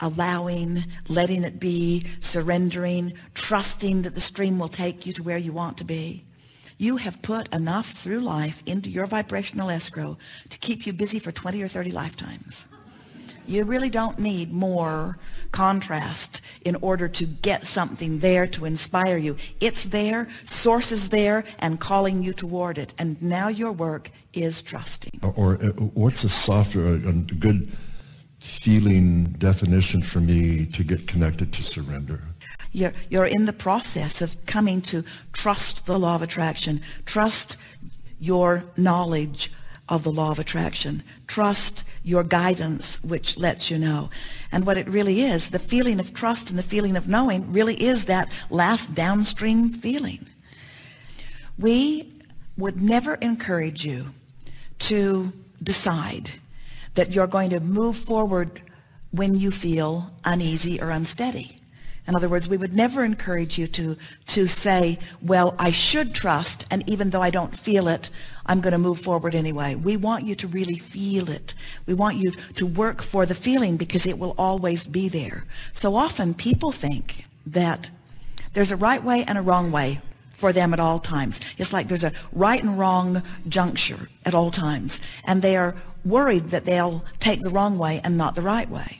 allowing, letting it be, surrendering, trusting that the stream will take you to where you want to be. You have put enough through life into your vibrational escrow to keep you busy for 20 or 30 lifetimes. You really don't need more contrast in order to get something there to inspire you. It's there, source is there, and calling you toward it. And now your work is trusting. Or what's a softer, a good feeling definition for me to get connected to surrender? You're in the process of coming to trust the law of attraction. Trust your knowledge of the law of attraction. Trust your guidance, which lets you know. And what it really is, the feeling of trust and the feeling of knowing really is that last downstream feeling. We would never encourage you to decide that you're going to move forward when you feel uneasy or unsteady. In other words, we would never encourage you to say, well, I should trust, and even though I don't feel it, I'm going to move forward anyway. We want you to really feel it. We want you to work for the feeling because it will always be there. So often people think that there's a right way and a wrong way for them at all times. It's like there's a right and wrong juncture at all times, and they are worried that they'll take the wrong way and not the right way.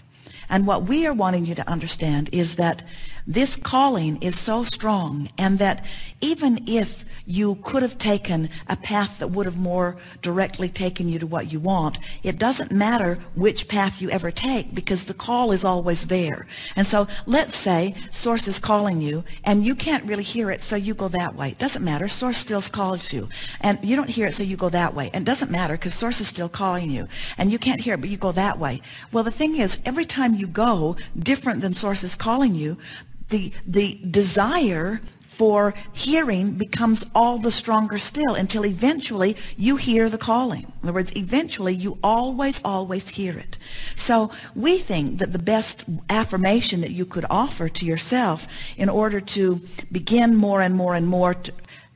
And what we are wanting you to understand is that this calling is so strong, and that even if you could have taken a path that would have more directly taken you to what you want, it doesn't matter which path you ever take because the call is always there. And so let's say Source is calling you and you can't really hear it, so you go that way. It doesn't matter. Source still calls you and you don't hear it, so you go that way. And it doesn't matter because Source is still calling you and you can't hear it, but you go that way. Well, the thing is, every time you go different than Source is calling you, the desire for hearing becomes all the stronger still until eventually you hear the calling. In other words, eventually you always hear it. So we think that the best affirmation that you could offer to yourself in order to begin more and more and more,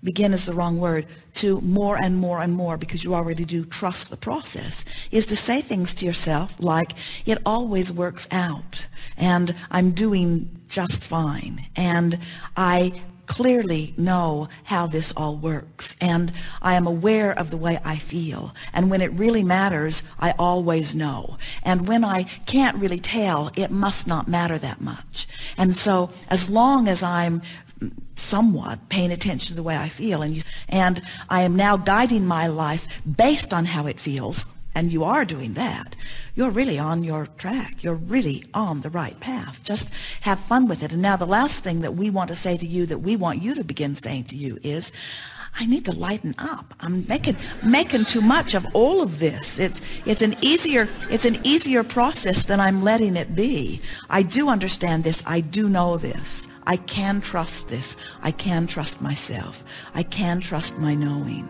begin is the wrong word, to more and more and more, because you already do trust the process, is to say things to yourself like, it always works out, and I'm doing just fine, and I clearly know how this all works, and I am aware of the way I feel, and when it really matters, I always know, and when I can't really tell, it must not matter that much. And so as long as I'm somewhat paying attention to the way I feel, and I am now guiding my life based on how it feels, and you are doing that, you're really on your track. You're really on the right path. Just have fun with it. And now the last thing that we want to say to you, that we want you to begin saying to you, is, I need to lighten up. I'm making too much of all of this. It's an easier process than I'm letting it be. I do understand this. I do know this. I can trust this. I can trust myself. I can trust my knowing.